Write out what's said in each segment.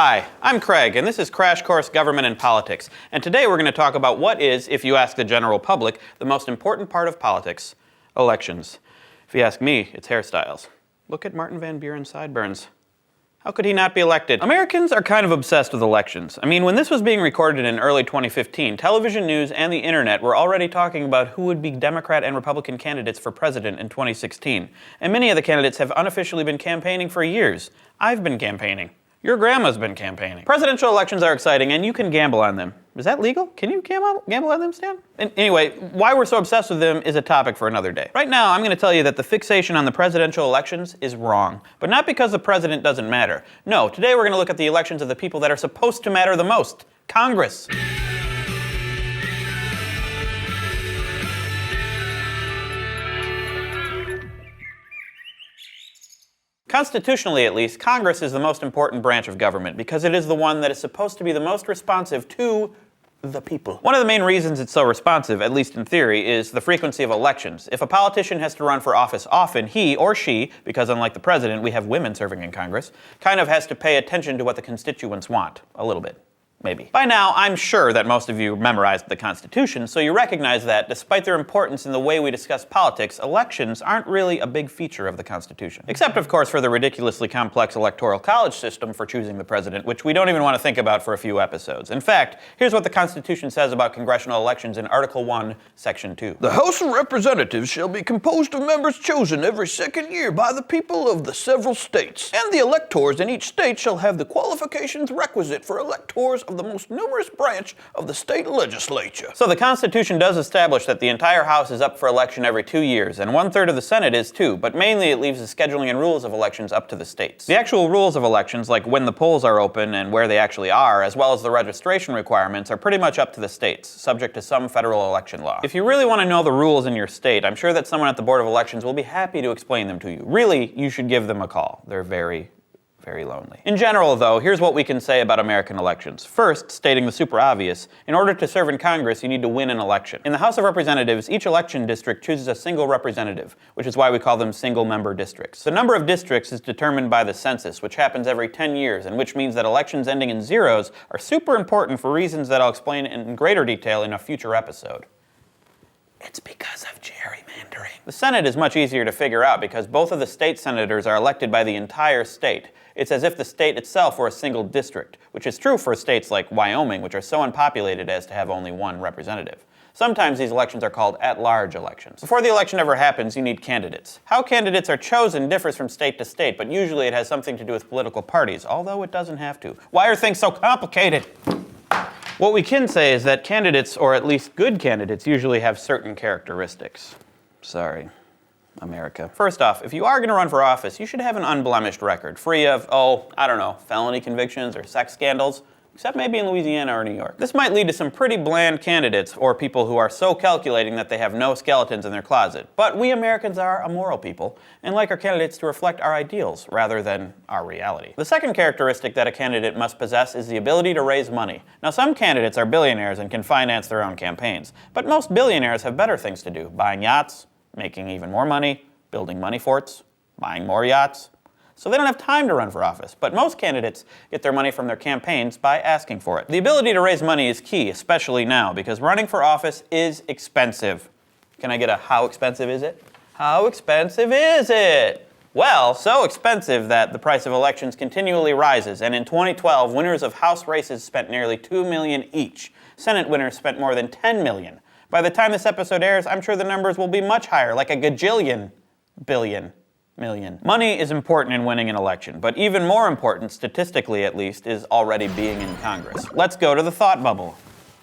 Hi, I'm Craig, and this is Crash Course Government and Politics. And today we're going to talk about what is, if you ask the general public, the most important part of politics: elections. If you ask me, it's hairstyles. Look at Martin Van Buren's sideburns. How could he not be elected? Americans are kind of obsessed with elections. I mean, when this was being recorded in early 2015, television news and the internet were already talking about who would be Democrat and Republican candidates for president in 2016. And many of the candidates have unofficially been campaigning for years. I've been campaigning. Your grandma's been campaigning. Presidential elections are exciting, and you can gamble on them. Is that legal? Can you gamble on them, Stan? Anyway, why we're so obsessed with them is a topic for another day. Right now, I'm going to tell you that the fixation on the presidential elections is wrong. But not because the president doesn't matter. No, today we're going to look at the elections of the people that are supposed to matter the most: Congress. Constitutionally, at least, Congress is the most important branch of government because it is the one that is supposed to be the most responsive to the people. One of the main reasons it's so responsive, at least in theory, is the frequency of elections. If a politician has to run for office often, he or she, because unlike the president, we have women serving in Congress, kind of has to pay attention to what the constituents want, a little bit. Maybe. By now, I'm sure that most of you memorized the Constitution, so you recognize that, despite their importance in the way we discuss politics, elections aren't really a big feature of the Constitution. Except, of course, for the ridiculously complex Electoral college system for choosing the president, which we don't even want to think about for a few episodes. In fact, here's what the Constitution says about congressional elections in Article 1, Section 2. The House of Representatives shall be composed of members chosen every second year by the people of the several states, and the electors in each state shall have the qualifications requisite for electors of the most numerous branch of the state legislature. So the Constitution does establish that the entire House is up for election every 2 years, and 1/3 of the Senate is too, but mainly it leaves the scheduling and rules of elections up to the states. The actual rules of elections, like when the polls are open and where they actually are, as well as the registration requirements, are pretty much up to the states, subject to some federal election law. If you really want to know the rules in your state, I'm sure that someone at the Board of Elections will be happy to explain them to you. Really, you should give them a call. They're very lonely. In general, though, here's what we can say about American elections. First, stating the super obvious, in order to serve in Congress, you need to win an election. In the House of Representatives, each election district chooses a single representative, which is why we call them single-member districts. The number of districts is determined by the census, which happens every 10 years, and which means that elections ending in zeros are super important for reasons that I'll explain in greater detail in a future episode. It's because of gerrymandering. The Senate is much easier to figure out because both of the state senators are elected by the entire state. It's as if the state itself were a single district, which is true for states like Wyoming, which are so unpopulated as to have only one representative. Sometimes these elections are called at-large elections. Before the election ever happens, you need candidates. How candidates are chosen differs from state to state, but usually it has something to do with political parties, although it doesn't have to. Why are things so complicated? What we can say is that candidates, or at least good candidates, usually have certain characteristics. Sorry, America. First off, if you are going to run for office, you should have an unblemished record, free of, felony convictions or sex scandals, except maybe in Louisiana or New York. This might lead to some pretty bland candidates, or people who are so calculating that they have no skeletons in their closet. But we Americans are a moral people, and like our candidates to reflect our ideals rather than our reality. The second characteristic that a candidate must possess is the ability to raise money. Now, some candidates are billionaires and can finance their own campaigns, but most billionaires have better things to do: buying yachts, making even more money, building money forts, buying more yachts. So they don't have time to run for office, but most candidates get their money from their campaigns by asking for it. The ability to raise money is key, especially now, because running for office is expensive. Can I get a how expensive is it? How expensive is it? Well, so expensive that the price of elections continually rises, and in 2012, winners of House races spent nearly $2 million each. Senate winners spent more than $10 million. By the time this episode airs, I'm sure the numbers will be much higher, like a gajillion, billion, million. Money is important in winning an election, but even more important, statistically at least, is already being in Congress. Let's go to the thought bubble.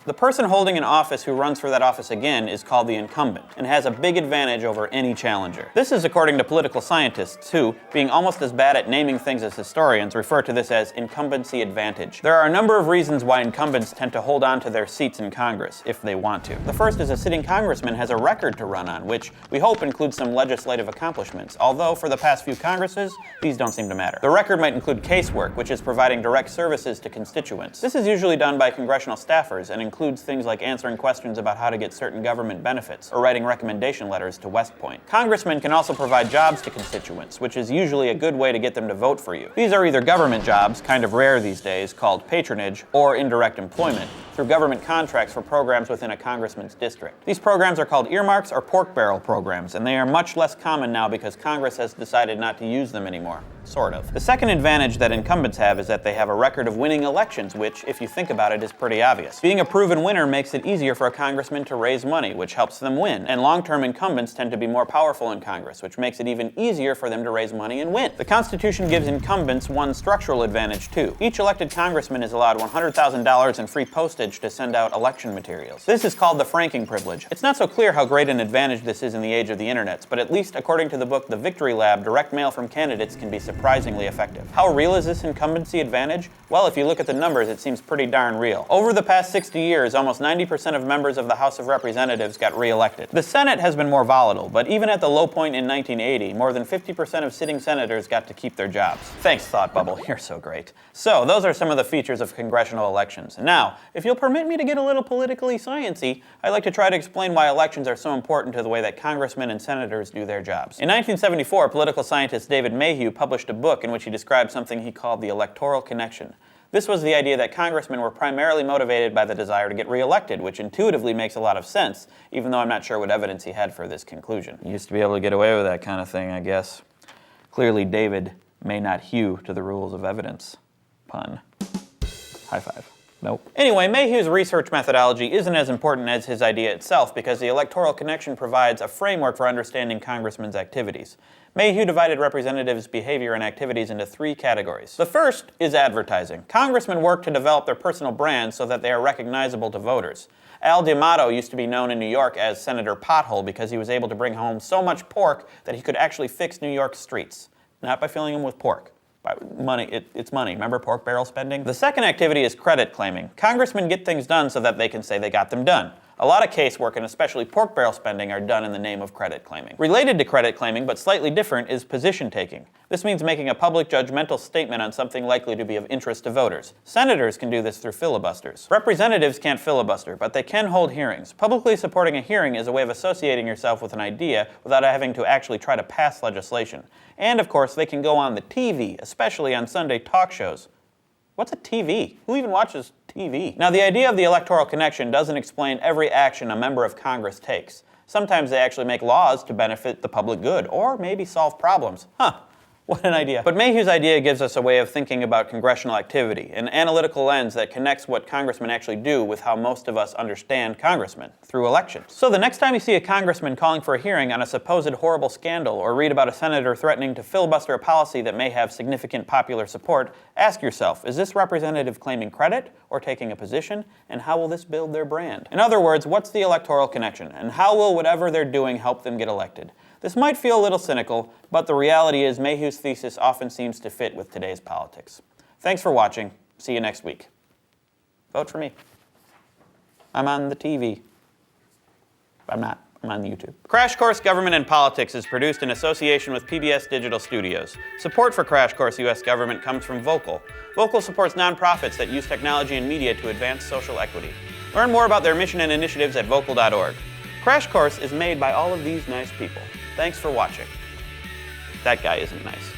The person holding an office who runs for that office again is called the incumbent and has a big advantage over any challenger. This is according to political scientists who, being almost as bad at naming things as historians, refer to this as incumbency advantage. There are a number of reasons why incumbents tend to hold on to their seats in Congress, if they want to. The first is a sitting congressman has a record to run on, which we hope includes some legislative accomplishments, although for the past few Congresses, these don't seem to matter. The record might include casework, which is providing direct services to constituents. This is usually done by congressional staffers and includes things like answering questions about how to get certain government benefits, or writing recommendation letters to West Point. Congressmen can also provide jobs to constituents, which is usually a good way to get them to vote for you. These are either government jobs, kind of rare these days, called patronage, or indirect employment, through government contracts for programs within a congressman's district. These programs are called earmarks or pork barrel programs, and they are much less common now because Congress has decided not to use them anymore. Sort of. The second advantage that incumbents have is that they have a record of winning elections, which, if you think about it, is pretty obvious. Being a proven winner makes it easier for a congressman to raise money, which helps them win, and long-term incumbents tend to be more powerful in Congress, which makes it even easier for them to raise money and win. The Constitution gives incumbents one structural advantage, too. Each elected congressman is allowed $100,000 in free postage to send out election materials. This is called the franking privilege. It's not so clear how great an advantage this is in the age of the internets, but at least according to the book The Victory Lab, direct mail from candidates can be surprisingly effective. How real is this incumbency advantage? Well, if you look at the numbers, it seems pretty darn real. Over the past 60 years, almost 90% of members of the House of Representatives got re-elected. The Senate has been more volatile, but even at the low point in 1980, more than 50% of sitting senators got to keep their jobs. Thanks, Thought Bubble. You're so great. So, those are some of the features of congressional elections. Now, if you'll permit me to get a little politically sciencey, I'd like to try to explain why elections are so important to the way that congressmen and senators do their jobs. In 1974, political scientist David Mayhew published a book in which he described something he called the electoral connection. This was the idea that congressmen were primarily motivated by the desire to get reelected, which intuitively makes a lot of sense, even though I'm not sure what evidence he had for this conclusion. He used to be able to get away with that kind of thing, I guess. Clearly, David may not hew to the rules of evidence. Pun. High five. Nope. Anyway, Mayhew's research methodology isn't as important as his idea itself because the electoral connection provides a framework for understanding congressmen's activities. Mayhew divided representatives' behavior and activities into three categories. The first is advertising. Congressmen work to develop their personal brand so that they are recognizable to voters. Al D'Amato used to be known in New York as Senator Pothole because he was able to bring home so much pork that he could actually fix New York's streets. Not by filling them with pork. Money, it's money. Remember pork barrel spending? The second activity is credit claiming. Congressmen get things done so that they can say they got them done. A lot of casework, and especially pork barrel spending, are done in the name of credit claiming. Related to credit claiming, but slightly different, is position taking. This means making a public judgmental statement on something likely to be of interest to voters. Senators can do this through filibusters. Representatives can't filibuster, but they can hold hearings. Publicly supporting a hearing is a way of associating yourself with an idea without having to actually try to pass legislation. And of course, they can go on the TV, especially on Sunday talk shows. What's a TV? Who even watches TV? Now, the idea of the electoral connection doesn't explain every action a member of Congress takes. Sometimes they actually make laws to benefit the public good, or maybe solve problems. What an idea. But Mayhew's idea gives us a way of thinking about congressional activity, an analytical lens that connects what congressmen actually do with how most of us understand congressmen, through elections. So the next time you see a congressman calling for a hearing on a supposed horrible scandal, or read about a senator threatening to filibuster a policy that may have significant popular support, ask yourself, is this representative claiming credit or taking a position, and how will this build their brand? In other words, what's the electoral connection, and how will whatever they're doing help them get elected? This might feel a little cynical, but the reality is Mayhew's thesis often seems to fit with today's politics. Thanks for watching. See you next week. Vote for me. I'm on the TV. I'm not. I'm on YouTube. Crash Course Government and Politics is produced in association with PBS Digital Studios. Support for Crash Course U.S. Government comes from Vocal. Vocal supports nonprofits that use technology and media to advance social equity. Learn more about their mission and initiatives at vocal.org. Crash Course is made by all of these nice people. Thanks for watching. That guy isn't nice.